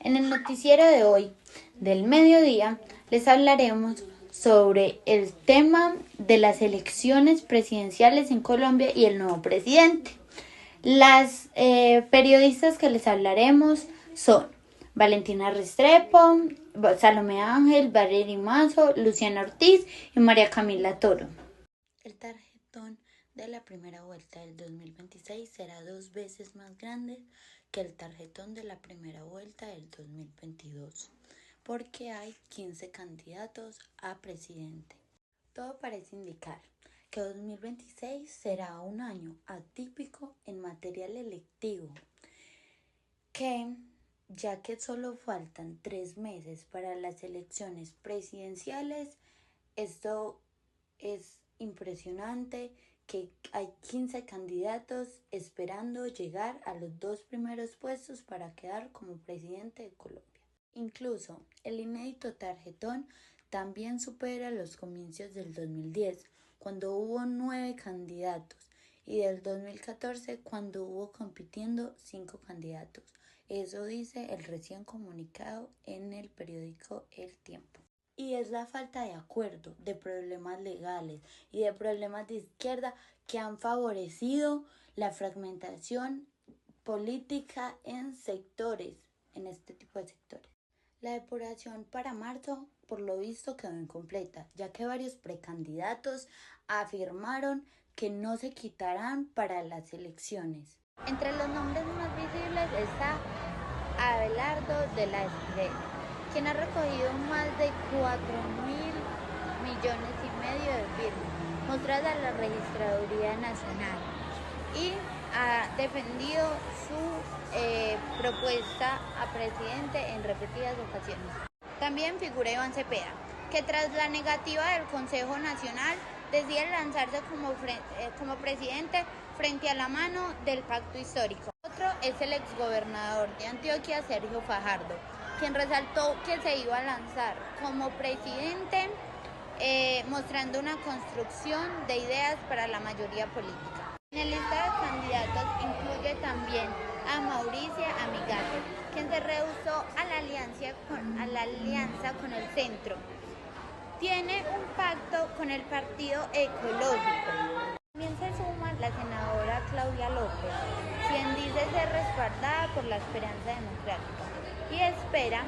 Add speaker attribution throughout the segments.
Speaker 1: En el noticiero de hoy, del mediodía, les hablaremos sobre el tema de las elecciones presidenciales en Colombia y el nuevo presidente. Las periodistas que les hablaremos son Valentina Restrepo, Salomé Ángel, Valery Mazo, Luciana Ortiz y María Camila Toro. El tarjetón de la primera vuelta del 2026 será 2 veces más grande que el tarjetón de la primera vuelta del 2022, porque hay 15 candidatos a presidente. Todo parece indicar que 2026 será un año atípico en material electivo, ya que solo faltan 3 meses para las elecciones presidenciales, esto es impresionante que hay 15 candidatos esperando llegar a los 2 primeros puestos para quedar como presidente de Colombia. Incluso el inédito tarjetón también supera los comicios del 2010, cuando hubo 9 candidatos, y del 2014, cuando hubo compitiendo 5 candidatos. Eso dice el recién comunicado en el periódico El Tiempo. Y es la falta de acuerdo, de problemas legales y de problemas de izquierda que han favorecido la fragmentación política en sectores, en este tipo de sectores. La depuración para marzo, por lo visto, quedó incompleta, ya que varios precandidatos afirmaron que no se quitarán para las elecciones. Entre los nombres más visibles está Abelardo de la Espriella, quien ha recogido más de 4.500.000 de firmas mostradas a la Registraduría Nacional y ha defendido su propuesta a presidente en repetidas ocasiones. También figura Iván Cepeda, que tras la negativa del Consejo Nacional decide lanzarse como presidente frente a la mano del pacto histórico. Otro es el exgobernador de Antioquia, Sergio Fajardo, quien resaltó que se iba a lanzar como presidente, mostrando una construcción de ideas para la mayoría política. En el lista de candidatos incluye también a Mauricia Amigate, quien se rehusó a la alianza con el centro. Tiene un pacto con el Partido Ecológico. También se suma la senadora Claudia López, quien dice ser respaldada por la Esperanza Democrática y espera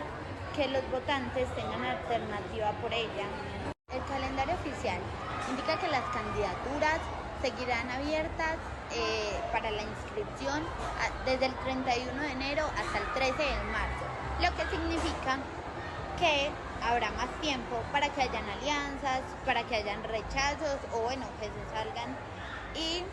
Speaker 1: que los votantes tengan alternativa por ella. El calendario oficial indica que las candidaturas seguirán abiertas para la inscripción desde el 31 de enero hasta el 13 de marzo, lo que significa que habrá más tiempo para que hayan alianzas, para que hayan rechazos o que se salgan, y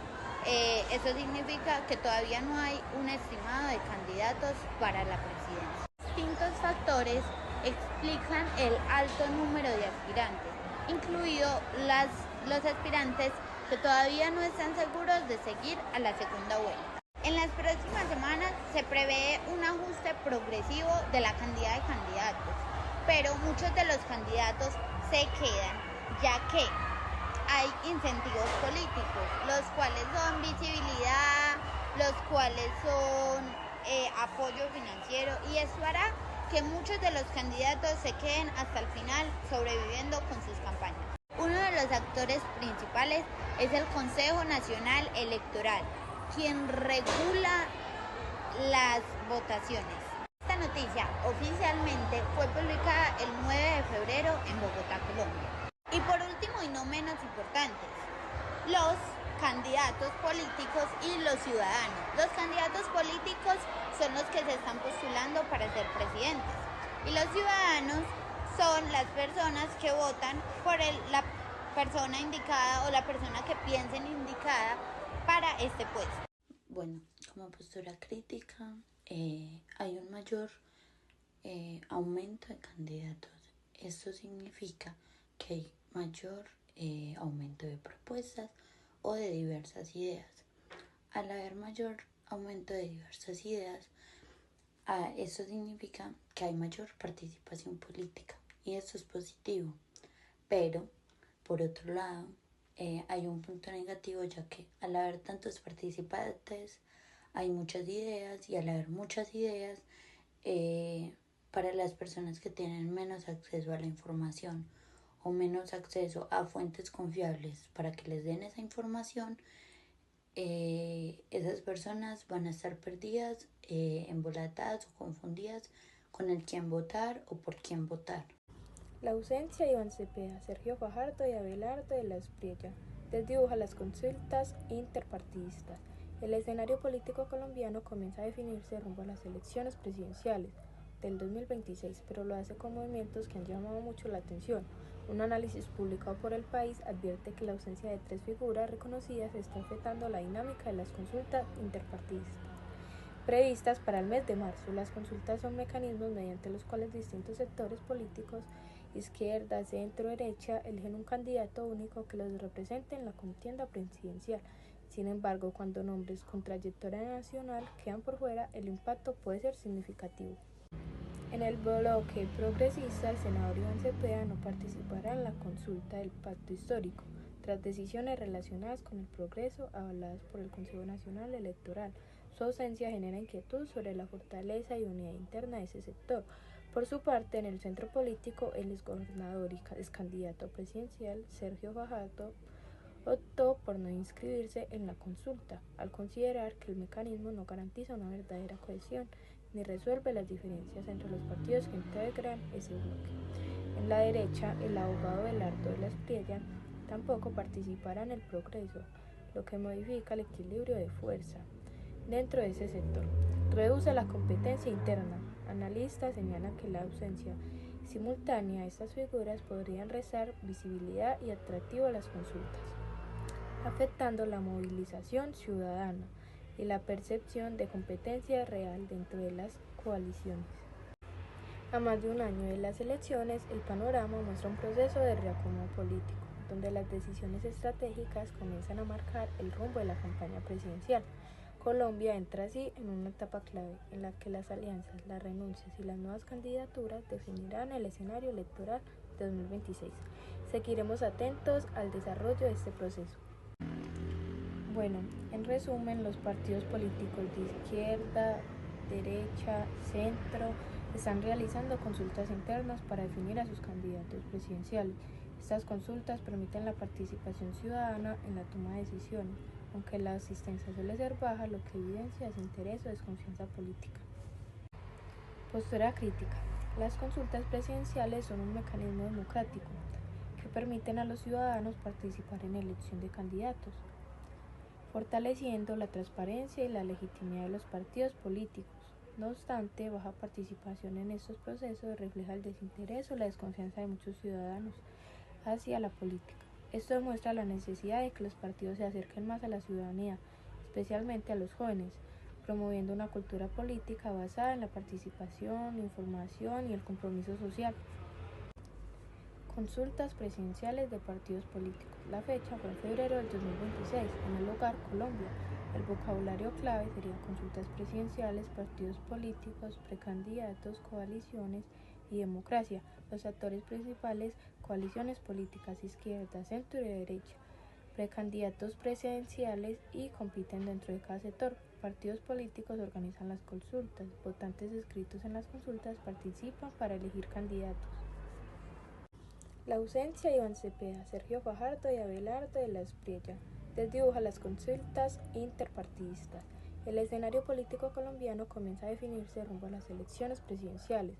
Speaker 1: eso significa que todavía no hay un estimado de candidatos para la presidencia. Distintos factores explican el alto número de aspirantes, incluidos los aspirantes que todavía no están seguros de seguir a la segunda vuelta. En las próximas semanas se prevé un ajuste progresivo de la cantidad de candidatos, pero muchos de los candidatos se quedan, ya que hay incentivos políticos, los cuales son visibilidad, los cuales son apoyo financiero, y eso hará que muchos de los candidatos se queden hasta el final sobreviviendo con sus campañas. Uno de los actores principales es el Consejo Nacional Electoral, quien regula las votaciones. Esta noticia oficialmente fue publicada el 9 de febrero en Bogotá, Colombia. Y por último y no menos importantes, los candidatos políticos y los ciudadanos. Los candidatos políticos son los que se están postulando para ser presidentes y los ciudadanos son las personas que votan por la persona indicada o la persona que piensen indicada para este puesto. Bueno, como postura crítica, hay un mayor aumento de candidatos. Esto significa que hay mayor aumento de propuestas o de diversas ideas. Al haber mayor aumento de diversas ideas, eso significa que hay mayor participación política y eso es positivo. Pero, por otro lado, hay un punto negativo, ya que al haber tantos participantes hay muchas ideas, y al haber muchas ideas para las personas que tienen menos acceso a la información o menos acceso a fuentes confiables para que les den esa información, esas personas van a estar perdidas, embolatadas o confundidas con el quién votar o por quién votar.
Speaker 2: La ausencia de Iván Cepeda, Sergio Fajardo y Abelardo de la Espriella desdibuja las consultas interpartidistas. El escenario político colombiano comienza a definirse rumbo a las elecciones presidenciales del 2026, pero lo hace con movimientos que han llamado mucho la atención. Un análisis publicado por El País advierte que la ausencia de tres figuras reconocidas está afectando la dinámica de las consultas interpartidistas. Previstas para el mes de marzo, las consultas son mecanismos mediante los cuales distintos sectores políticos, izquierda, centro, derecha, eligen un candidato único que los represente en la contienda presidencial. Sin embargo, cuando nombres con trayectoria nacional quedan por fuera, el impacto puede ser significativo. En el bloque progresista, el senador Iván Cepeda no participará en la consulta del pacto histórico, tras decisiones relacionadas con el progreso avaladas por el Consejo Nacional Electoral. Su ausencia genera inquietud sobre la fortaleza y unidad interna de ese sector. Por su parte, en el centro político, el exgobernador y excandidato presidencial Sergio Fajardo optó por no inscribirse en la consulta, al considerar que el mecanismo no garantiza una verdadera cohesión ni resuelve las diferencias entre los partidos que integran ese bloque. En la derecha, el abogado Abelardo de la Espriella tampoco participará en el progreso, lo que modifica el equilibrio de fuerza dentro de ese sector. Reduce la competencia interna. Analistas señalan que la ausencia simultánea de estas figuras podrían restar visibilidad y atractivo a las consultas, afectando la movilización ciudadana y la percepción de competencia real dentro de las coaliciones. A más de un año de las elecciones, el panorama muestra un proceso de reacomodo político, donde las decisiones estratégicas comienzan a marcar el rumbo de la campaña presidencial. Colombia entra así en una etapa clave en la que las alianzas, las renuncias y las nuevas candidaturas definirán el escenario electoral de 2026. Seguiremos atentos al desarrollo de este proceso. Bueno, en resumen, los partidos políticos de izquierda, derecha, centro están realizando consultas internas para definir a sus candidatos presidenciales. Estas consultas permiten la participación ciudadana en la toma de decisiones, aunque la asistencia suele ser baja, lo que evidencia desinterés o desconfianza política. Postura crítica. Las consultas presidenciales son un mecanismo democrático que permiten a los ciudadanos participar en la elección de candidatos, fortaleciendo la transparencia y la legitimidad de los partidos políticos. No obstante, baja participación en estos procesos refleja el desinterés o la desconfianza de muchos ciudadanos hacia la política. Esto demuestra la necesidad de que los partidos se acerquen más a la ciudadanía, especialmente a los jóvenes, promoviendo una cultura política basada en la participación, información y el compromiso social. Consultas presidenciales de partidos políticos. La fecha fue en febrero del 2026 en el Hogar Colombia. El vocabulario clave sería consultas presidenciales, partidos políticos, precandidatos, coaliciones y democracia. Los actores principales: coaliciones políticas, izquierda, centro y derecha, precandidatos presidenciales y compiten dentro de cada sector. Partidos políticos organizan las consultas. Votantes inscritos en las consultas participan para elegir candidatos. La ausencia de Iván Cepeda, Sergio Fajardo y Abelardo de la Espriella desdibuja las consultas interpartidistas. El escenario político colombiano comienza a definirse rumbo a las elecciones presidenciales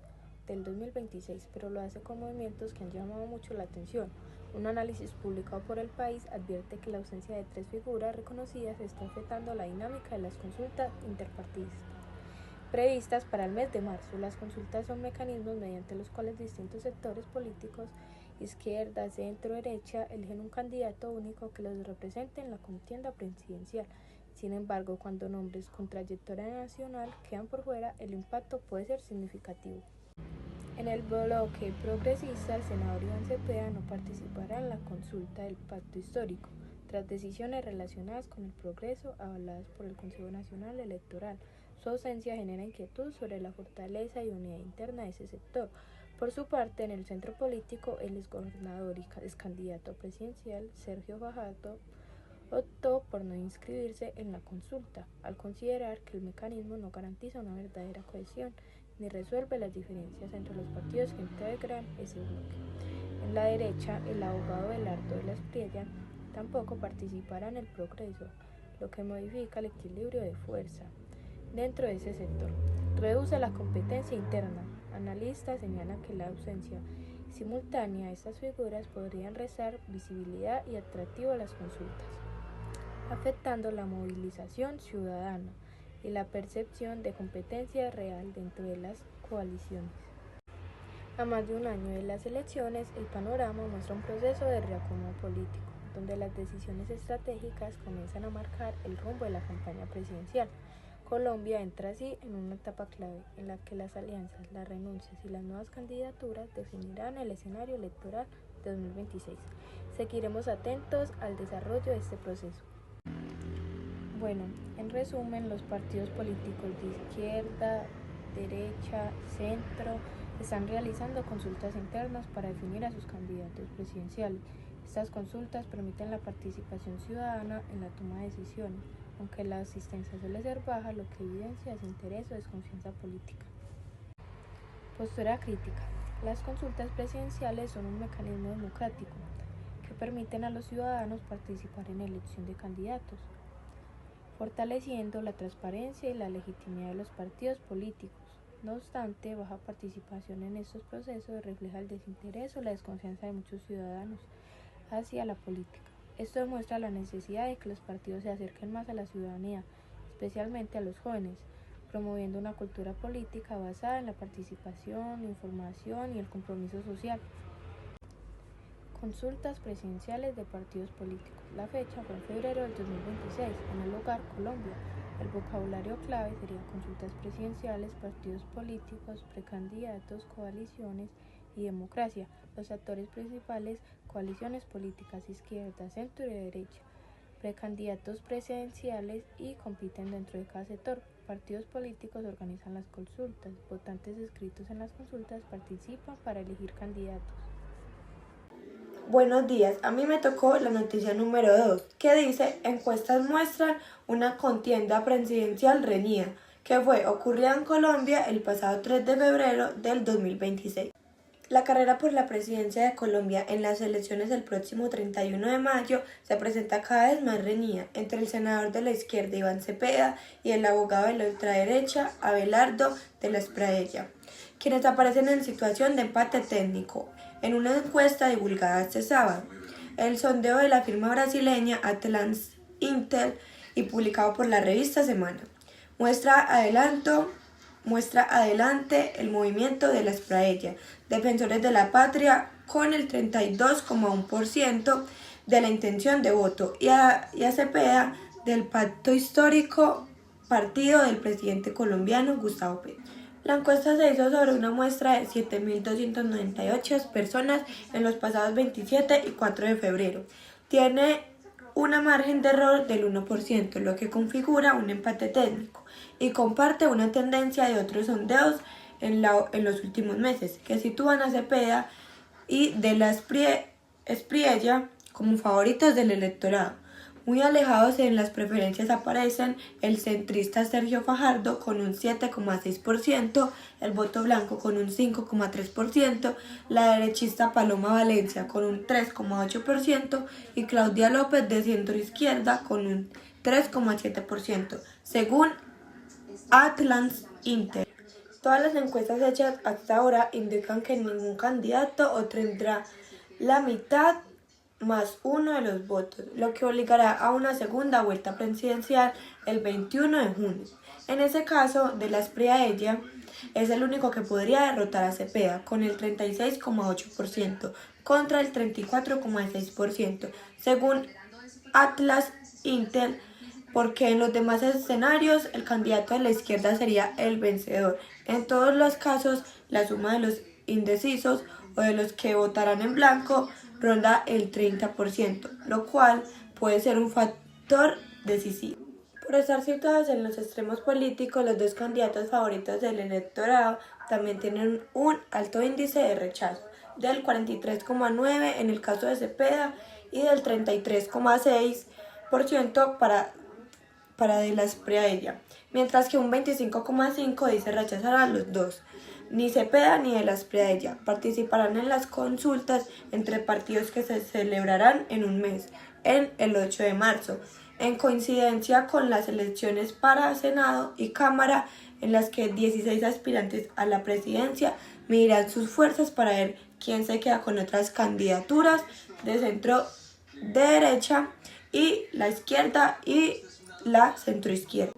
Speaker 2: del 2026, pero lo hace con movimientos que han llamado mucho la atención. Un análisis publicado por El País advierte que la ausencia de tres figuras reconocidas está afectando la dinámica de las consultas interpartidistas. Previstas para el mes de marzo, las consultas son mecanismos mediante los cuales distintos sectores políticos, izquierda, centro, derecha, eligen un candidato único que los represente en la contienda presidencial. Sin embargo, cuando nombres con trayectoria nacional quedan por fuera, el impacto puede ser significativo. En el bloque progresista, el senador Iván Cepeda no participará en la consulta del pacto histórico, tras decisiones relacionadas con el progreso avaladas por el Consejo Nacional Electoral. Su ausencia genera inquietud sobre la fortaleza y unidad interna de ese sector. Por su parte, en el centro político, el exgobernador y excandidato presidencial Sergio Fajardo optó por no inscribirse en la consulta, al considerar que el mecanismo no garantiza una verdadera cohesión ni resuelve las diferencias entre los partidos que integran ese bloque. En la derecha, el abogado Abelardo de la Espriella tampoco participará en el progreso, lo que modifica el equilibrio de fuerza dentro de ese sector. Reduce la competencia interna. Analistas señalan que la ausencia simultánea de estas figuras podrían restar visibilidad y atractivo a las consultas, afectando la movilización ciudadana y la percepción de competencia real dentro de las coaliciones. A más de un año de las elecciones, el panorama muestra un proceso de reacomodo político, donde las decisiones estratégicas comienzan a marcar el rumbo de la campaña presidencial. Colombia entra así en una etapa clave en la que las alianzas, las renuncias y las nuevas candidaturas definirán el escenario electoral de 2026. Seguiremos atentos al desarrollo de este proceso. Bueno, en resumen, los partidos políticos de izquierda, derecha, centro están realizando consultas internas para definir a sus candidatos presidenciales. Estas consultas permiten la participación ciudadana en la toma de decisiones, aunque la asistencia suele ser baja, lo que evidencia desinterés o desconfianza política. Postura crítica. Las consultas presidenciales son un mecanismo democrático que permiten a los ciudadanos participar en la elección de candidatos, fortaleciendo la transparencia y la legitimidad de los partidos políticos. No obstante, baja participación en estos procesos refleja el desinterés o la desconfianza de muchos ciudadanos hacia la política. Esto demuestra la necesidad de que los partidos se acerquen más a la ciudadanía, especialmente a los jóvenes, promoviendo una cultura política basada en la participación, información y el compromiso social. Consultas presidenciales de partidos políticos. La fecha fue en febrero del 2026, en el lugar Colombia. El vocabulario clave sería consultas presidenciales, partidos políticos, precandidatos, coaliciones y democracia. Los actores principales: coaliciones políticas, izquierda, centro y derecha, precandidatos presidenciales y compiten dentro de cada sector. Partidos políticos organizan las consultas. Votantes inscritos en las consultas participan para elegir candidatos.
Speaker 3: Buenos días, a mí me tocó la noticia número 2, que dice: encuestas muestran una contienda presidencial reñida, que ocurrida en Colombia el pasado 3 de febrero del 2026. La carrera por la presidencia de Colombia en las elecciones del próximo 31 de mayo se presenta cada vez más reñida entre el senador de la izquierda Iván Cepeda y el abogado de la ultraderecha Abelardo de la Espriella, quienes aparecen en situación de empate técnico en una encuesta divulgada este sábado. El sondeo de la firma brasileña Atlas Intel y publicado por la revista Semana muestra adelante el movimiento de la Espriella, Defensores de la Patria, con el 32,1% de la intención de voto, y a Cepeda del Pacto Histórico, partido del presidente colombiano Gustavo Petro. La encuesta se hizo sobre una muestra de 7.298 personas en los pasados 27 y 4 de febrero. Tiene una margen de error del 1%, lo que configura un empate técnico, y comparte una tendencia de otros sondeos en los últimos meses, que sitúan a Cepeda y de la Espriella como favoritos del electorado. Muy alejados en las preferencias aparecen el centrista Sergio Fajardo con un 7,6%, el voto blanco con un 5,3%, la derechista Paloma Valencia con un 3,8% y Claudia López de centroizquierda con un 3,7%, según Atlas Intel. Todas las encuestas hechas hasta ahora indican que ningún candidato obtendrá la mitad más uno de los votos, lo que obligará a una segunda vuelta presidencial el 21 de junio. En ese caso, de la Espriella es el único que podría derrotar a Cepeda, con el 36,8% contra el 34,6%, según Atlas Intel, porque en los demás escenarios el candidato de la izquierda sería el vencedor. En todos los casos, la suma de los indecisos o de los que votarán en blanco ronda el 30%, lo cual puede ser un factor decisivo. Por estar situados en los extremos políticos, los dos candidatos favoritos del electorado también tienen un alto índice de rechazo, del 43,9% en el caso de Cepeda y del 33,6% para de la Espriella, mientras que un 25,5% dice rechazar a los dos. Ni Cepeda ni de la Espriella participarán en las consultas entre partidos que se celebrarán en un mes, en el 8 de marzo, en coincidencia con las elecciones para Senado y Cámara, en las que 16 aspirantes a la presidencia medirán sus fuerzas para ver quién se queda con otras candidaturas de centro derecha y la izquierda y la centroizquierda.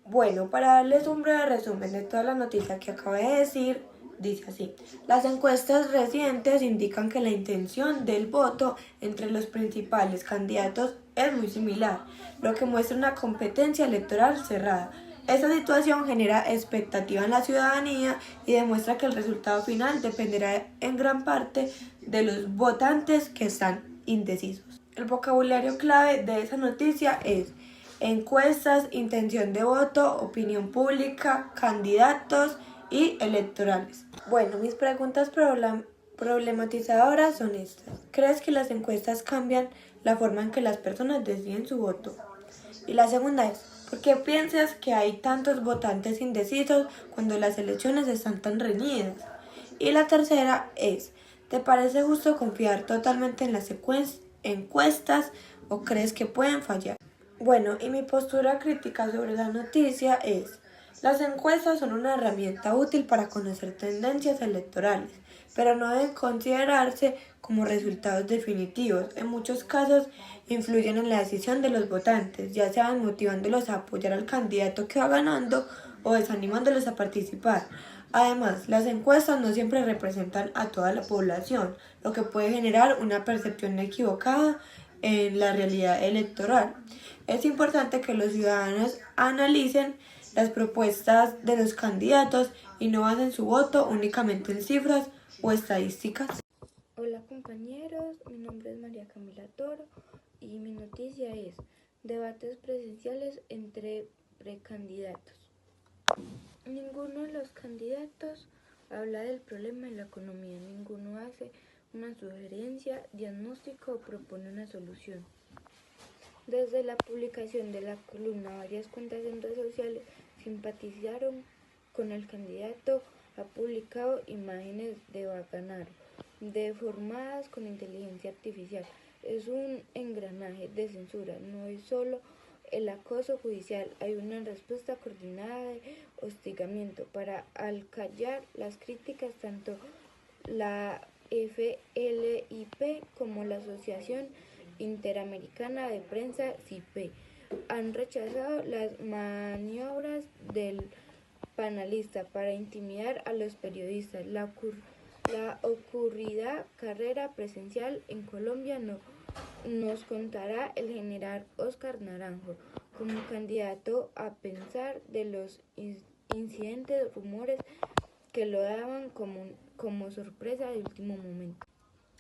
Speaker 3: Bueno, para darles un breve resumen de toda la noticia que acabo de decir, dice así: las encuestas recientes indican que la intención del voto entre los principales candidatos es muy similar, lo que muestra una competencia electoral cerrada. Esta situación genera expectativa en la ciudadanía y demuestra que el resultado final dependerá en gran parte de los votantes que están indecisos. El vocabulario clave de esa noticia es encuestas, intención de voto, opinión pública, candidatos y electorales. Bueno, mis preguntas problematizadoras son estas. ¿Crees que las encuestas cambian la forma en que las personas deciden su voto? Y la segunda es, ¿por qué piensas que hay tantos votantes indecisos cuando las elecciones están tan reñidas? Y la tercera es, ¿te parece justo confiar totalmente en las encuestas o crees que pueden fallar? Bueno, y mi postura crítica sobre la noticia es, las encuestas son una herramienta útil para conocer tendencias electorales, pero no deben considerarse como resultados definitivos. En muchos casos influyen en la decisión de los votantes, ya sean motivándolos a apoyar al candidato que va ganando o desanimándolos a participar. Además, las encuestas no siempre representan a toda la población, lo que puede generar una percepción equivocada en la realidad electoral. Es importante que los ciudadanos analicen las propuestas de los candidatos y no basen su voto únicamente en cifras o estadísticas.
Speaker 2: Hola compañeros, mi nombre es María Camila Toro y mi noticia es debates presenciales entre precandidatos. Ninguno de los candidatos habla del problema de la economía, ninguno hace una sugerencia, diagnóstico o propone una solución. Desde la publicación de la columna, varias cuentas en redes sociales simpatizaron con el candidato, ha publicado imágenes de Bolsonaro, deformadas con inteligencia artificial. Es un engranaje de censura, no es solo el acoso judicial, hay una respuesta coordinada de hostigamiento para acallar las críticas. Tanto la FLIP como la Asociación Interamericana de Prensa CIPE han rechazado las maniobras del panelista para intimidar a los periodistas. La ocurrida carrera presidencial en Colombia nos contará el general Oscar Naranjo como candidato, a pesar de los incidentes, rumores que lo daban como sorpresa de último momento.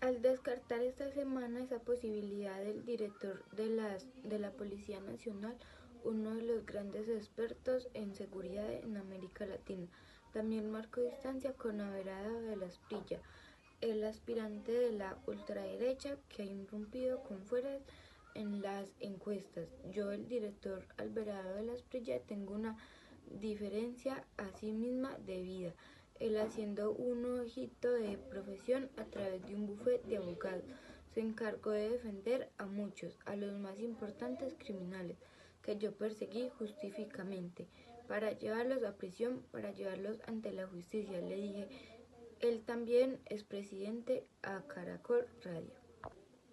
Speaker 2: Al descartar esta semana esa posibilidad, el director de la Policía Nacional, uno de los grandes expertos en seguridad en América Latina, también marcó distancia con Abelardo de la Espriella, el aspirante de la ultraderecha que ha irrumpido con fuerzas en las encuestas. Yo, el director Abelardo de la Espriella, tengo una diferencia a sí misma de vida. Él, haciendo un ojito de profesión a través de un bufete de abogados, se encargó de defender a muchos, a los más importantes criminales que yo perseguí justificadamente, para llevarlos a prisión, para llevarlos ante la justicia. Le dije, él también es presidente, a Caracol Radio.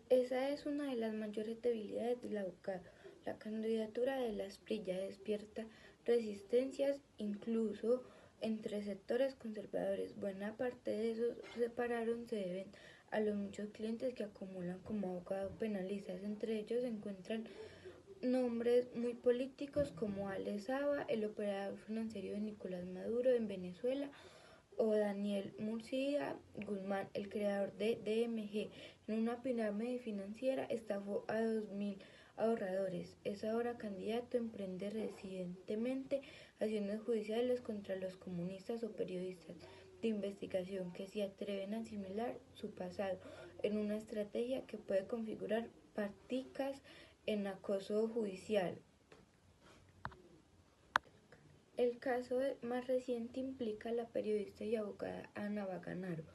Speaker 2: Esa es una de las mayores debilidades del abogado. La candidatura de la Espriella despierta resistencias, incluso entre sectores conservadores. Buena parte de esos separaron se deben a los muchos clientes que acumulan como abogados penalistas. Entre ellos se encuentran nombres muy políticos como Alex Saba, el operador financiero de Nicolás Maduro en Venezuela, o Daniel Murcia Guzmán, el creador de DMG. En una pirámide financiera estafó a 2.000 ahorradores. Es ahora candidato, emprende recientemente acciones judiciales contra los comunistas o periodistas de investigación que se atreven a asimilar su pasado en una estrategia que puede configurar prácticas en acoso judicial. El caso más reciente implica a la periodista y abogada Ana Vaganaro.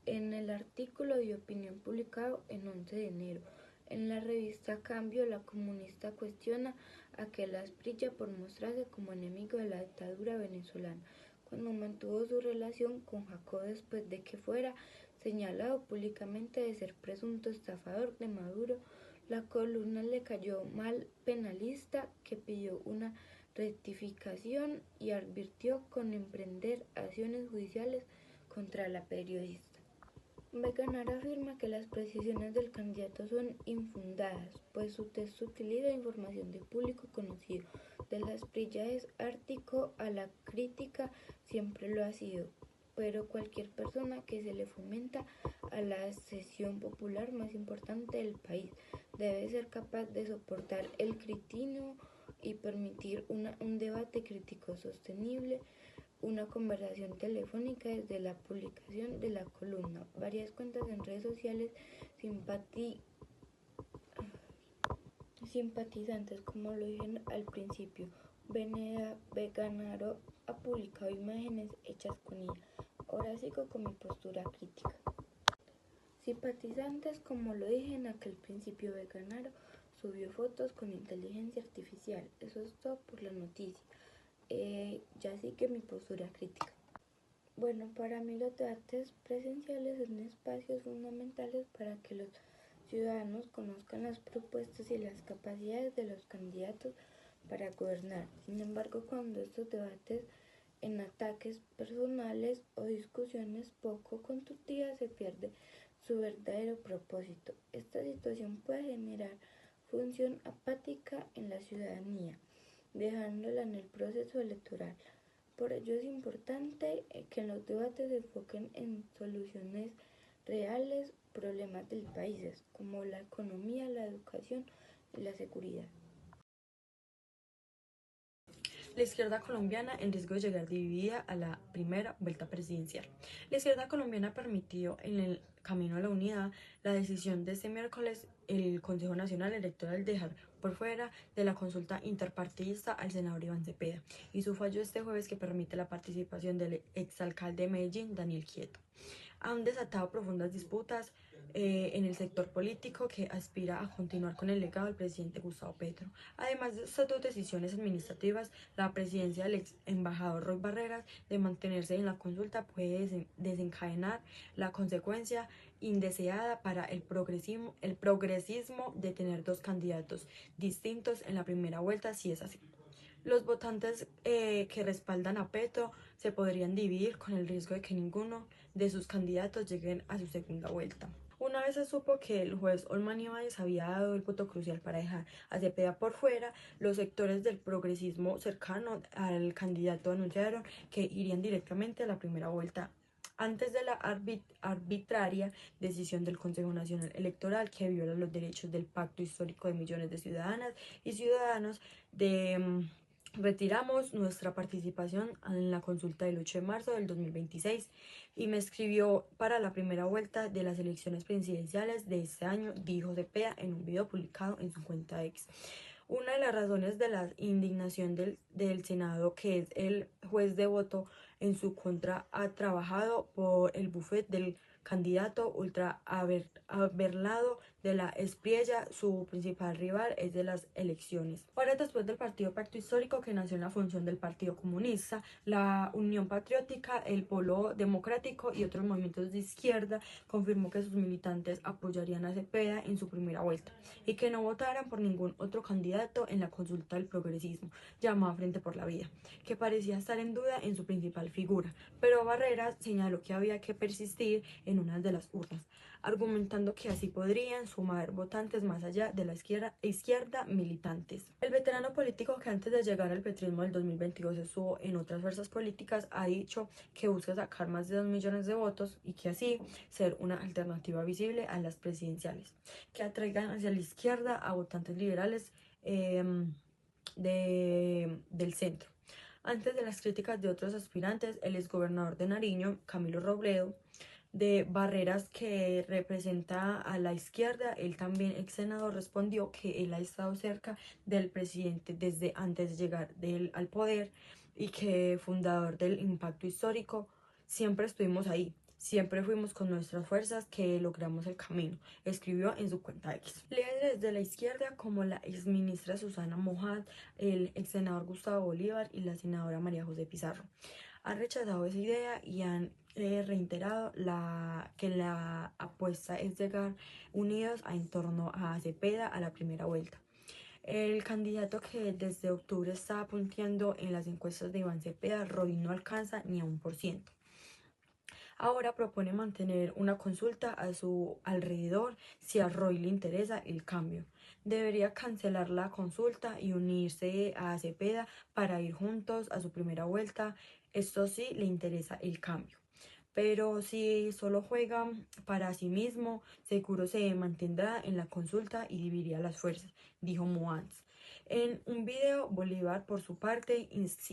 Speaker 2: En el artículo de opinión publicado en 11 de enero en la revista Cambio, la comunista cuestiona a Aquel Asprilla por mostrarse como enemigo de la dictadura venezolana, cuando mantuvo su relación con Jacob después de que fuera señalado públicamente de ser presunto estafador de Maduro. La columna le cayó mal penalista, que pidió una rectificación y advirtió con emprender acciones judiciales contra la periodista. Vaganaro afirma que las precisiones del candidato son infundadas, pues su texto utiliza información de público conocido. De la Asprilla es ártico a la crítica, siempre lo ha sido, pero cualquier persona que se le fomenta a la sección popular más importante del país debe ser capaz de soportar el crítico y permitir un debate crítico sostenible. Una conversación telefónica desde la publicación de la columna. Varias cuentas en redes sociales simpatizantes, como lo dije al principio. Vaganaro ha publicado imágenes hechas con ella. Ahora sigo con mi postura crítica. Simpatizantes, como lo dije en aquel principio, Vaganaro subió fotos con inteligencia artificial. Eso es todo por la noticia. Ya sí que mi postura crítica. Bueno, para mí los debates presenciales son espacios fundamentales para que los ciudadanos conozcan las propuestas y las capacidades de los candidatos para gobernar. Sin embargo, cuando estos debates en ataques personales o discusiones poco constructivas se pierde su verdadero propósito. Esta situación puede generar función apática en la ciudadanía, dejándola en el proceso electoral. Por ello es importante que los debates se enfoquen en soluciones reales, problemas del país, como la economía, la educación y la seguridad.
Speaker 4: La izquierda colombiana en riesgo de llegar dividida a la primera vuelta presidencial. La izquierda colombiana permitió en el camino a la unidad la decisión de este miércoles el Consejo Nacional Electoral dejar por fuera de la consulta interpartidista al senador Iván Cepeda y su fallo este jueves que permite la participación del exalcalde de Medellín, Daniel Quieto. Han desatado profundas disputas en el sector político que aspira a continuar con el legado del presidente Gustavo Petro. Además de estas dos decisiones administrativas, la presidencia del ex embajador Roy Barreras de mantenerse en la consulta puede desencadenar la consecuencia indeseada para el progresismo de tener dos candidatos distintos en la primera vuelta, si es así. Los votantes que respaldan a Petro se podrían dividir con el riesgo de que ninguno de sus candidatos lleguen a su segunda vuelta. Una vez se supo que el juez Olman Ibáñez había dado el voto crucial para dejar a Cepeda por fuera, los sectores del progresismo cercano al candidato anunciaron que irían directamente a la primera vuelta antes de la arbitraria decisión del Consejo Nacional Electoral que viola los derechos del pacto histórico de millones de ciudadanas y ciudadanos de retiramos nuestra participación en la consulta del 8 de marzo del 2026 y me escribió para la primera vuelta de las elecciones presidenciales de este año, dijo Cepeda en un video publicado en su cuenta X. Una de las razones de la indignación del Senado, que es el juez de voto en su contra, ha trabajado por el bufete del candidato ultra averlado de la Asprilla, su principal rival es de las elecciones. Ahora, después del Partido Pacto Histórico, que nació en la función del Partido Comunista, la Unión Patriótica, el Polo Democrático y otros movimientos de izquierda, confirmó que sus militantes apoyarían a Cepeda en su primera vuelta y que no votaran por ningún otro candidato en la consulta del progresismo, llamada Frente por la Vida, que parecía estar en duda en su principal figura, pero Barreras señaló que había que persistir en una de las urnas, argumentando que así podrían sumar votantes más allá de la izquierda militantes. El veterano político, que antes de llegar al petrismo del 2022 estuvo en otras fuerzas políticas, ha dicho que busca sacar más de 2 millones de votos y que así ser una alternativa visible a las presidenciales, que atraigan hacia la izquierda a votantes liberales del centro. Antes de las críticas de otros aspirantes, el exgobernador de Nariño, Camilo Robledo, de Barreras, que representa a la izquierda, él también, ex senador, respondió que él ha estado cerca del presidente desde antes de llegar al poder y que fundador del impacto histórico, siempre estuvimos ahí. Siempre fuimos con nuestras fuerzas que logramos el camino, escribió en su cuenta X. Líderes de la izquierda como la exministra Susana Mojad, el ex senador Gustavo Bolívar y la senadora María José Pizarro han rechazado esa idea y han reiterado que la apuesta es llegar unidos en torno a Cepeda a la primera vuelta. El candidato que desde octubre está punteando en las encuestas de Iván Cepeda, Roy, no alcanza ni a 1%. Ahora propone mantener una consulta a su alrededor si a Roy le interesa el cambio. Debería cancelar la consulta y unirse a Cepeda para ir juntos a su primera vuelta. Esto sí le interesa el cambio. Pero si solo juega para sí mismo, seguro se mantendrá en la consulta y dividirá las fuerzas, dijo Moans. En un video, Bolívar, por su parte,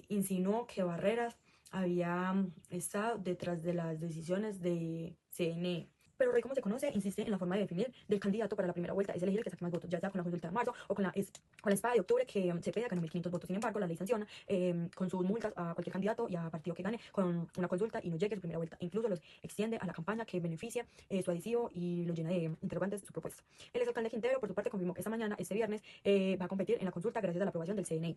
Speaker 4: insinuó que Barreras había estado detrás de las decisiones de CNE. Pero Rey, como se conoce, insiste en la forma de definir del candidato para la primera vuelta es elegir el que saque más votos, ya sea con la consulta de marzo o con la espada de octubre que Cepeda ganó 1.500 votos. Sin embargo, la ley sanciona con sus multas a cualquier candidato y a partido que gane con una consulta y no llegue a su primera vuelta. Incluso los extiende a la campaña que beneficia su adhesivo y lo llena de interrogantes su propuesta. El exalcalde Quintero, por su parte, confirmó que esta mañana, este viernes, va a competir en la consulta gracias a la aprobación del CNE.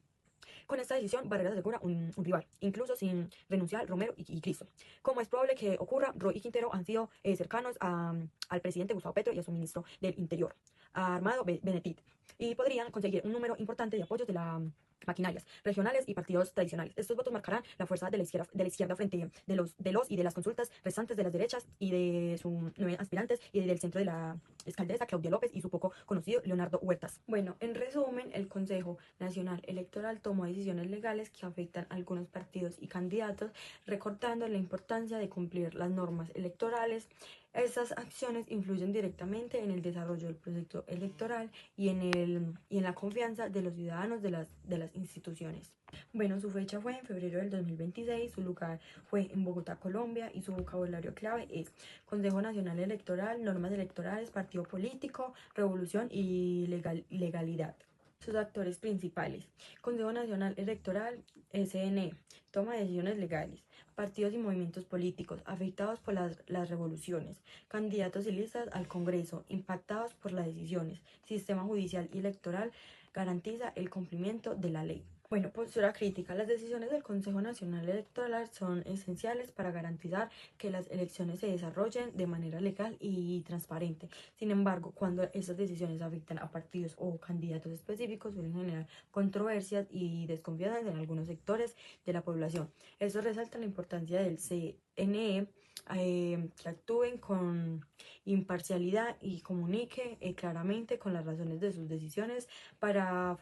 Speaker 4: Con esta decisión, Barreras asegura un rival, incluso sin renunciar Romero y Cristo. Como es probable que ocurra, Roy y Quintero han sido cercanos al presidente Gustavo Petro y a su ministro del Interior, a Armando Benetit, y podrían conseguir un número importante de apoyos de las maquinarias regionales y partidos tradicionales. Estos votos marcarán la fuerza de la izquierda frente de los y de las consultas restantes de las derechas y de sus 9 aspirantes y del centro de la alcaldesa Claudia López y su poco conocido Leonardo Huertas. Bueno, en resumen, el Consejo Nacional Electoral tomó decisiones legales que afectan a algunos partidos y candidatos, recortando la importancia de cumplir las normas electorales. Estas acciones influyen directamente en el desarrollo del proceso electoral y en la confianza de los ciudadanos de las instituciones. Bueno, su fecha fue en febrero del 2026, su lugar fue en Bogotá, Colombia, y su vocabulario clave es Consejo Nacional Electoral, normas electorales, partido político, revolución y legalidad. Sus actores principales: Consejo Nacional Electoral, SNE, toma de decisiones legales, partidos y movimientos políticos afectados por las revoluciones, candidatos y listas al Congreso impactados por las decisiones, sistema judicial y electoral garantiza el cumplimiento de la ley. Bueno, postura crítica. Las decisiones del Consejo Nacional Electoral son esenciales para garantizar que las elecciones se desarrollen de manera legal y transparente. Sin embargo, cuando esas decisiones afectan a partidos o candidatos específicos, suelen generar controversias y desconfianza en algunos sectores de la población. Esto resalta la importancia del CNE, que actúen con imparcialidad y comunique claramente con las razones de sus decisiones para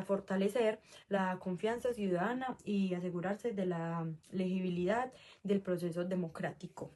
Speaker 4: fortalecer la confianza ciudadana y asegurarse de la legibilidad del proceso democrático.